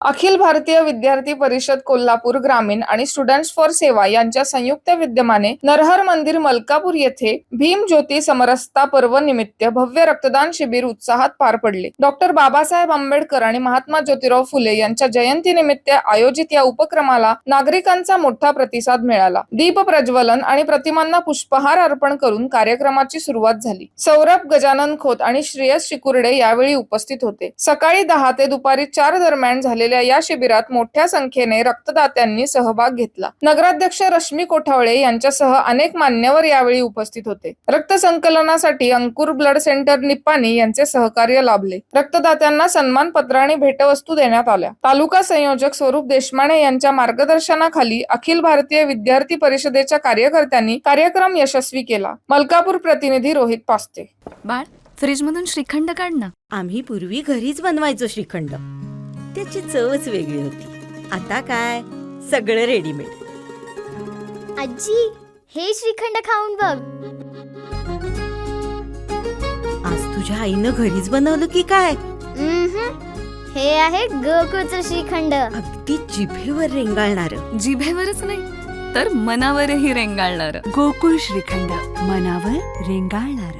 अखिल भारतीय विद्यार्थी परिषद कोल्हापूर ग्रामीण आणि स्टुडंट्स फॉर सेवा यांच्या संयुक्त विद्यमाने नरहर मंदिर मलकापूर येथे भीम ज्योती समरसता पर्व निमित्त भव्य रक्तदान शिबिर उत्साहात पार पडले. डॉक्टर बाबासाहेब आंबेडकर आणि महात्मा ज्योतिराव फुले यांच्या जयंतीनिमित्त आयोजित या उपक्रमाला नागरिकांचा मोठा प्रतिसाद मिळाला. दीप प्रज्वलन आणि प्रतिमांना पुष्पहार अर्पण करून कार्यक्रमाची सुरुवात झाली. सौरभ गजानन खोत आणि श्रेयस शिकुर्डे यावेळी उपस्थित होते. सकाळी 10 ते दुपारी 4 दरम्यान झालेल्या या शिबिरात मोठ्या संख्येने रक्तदात्यांनी सहभाग घेतला. नगराध्यक्ष रश्मी कोठावळे यांच्यासह अनेक मान्यवर यावेळी उपस्थित होते. रक्त संकलनासाठी अंकुर ब्लड सेंटर निप्पाणी यांचे सहकार्य लाभले. रक्तदात्यांना सन्मानपत्र आणि भेटवस्तू देण्यात आल्या. तालुका संयोजक स्वरूप देशमाने यांच्या मार्गदर्शनाखाली अखिल भारतीय विद्यार्थी परिषदेच्या कार्यकर्त्यांनी कार्यक्रम यशस्वी केला. मलकापूर प्रतिनिधी रोहित पास्ते. बाळ, फ्रीज मधून श्रीखंड काढ ना. आम्ही पूर्वी घरीच बनवायचो श्रीखंड, त्याची चवच वेगळी होती. आता काय सगळं रेडीमेड. आजी, हे श्रीखंड खाऊन बघ. आज तुझ्या आईनं घरीच बनवलं की काय? हे आहे गोकुळचं श्रीखंड. अगदी जिभेवर रेंगाळणार. जिभेवरच नाही तर मनावरही रेंगाळणार. गोकुळ श्रीखंड, मनावर रेंगाळणार.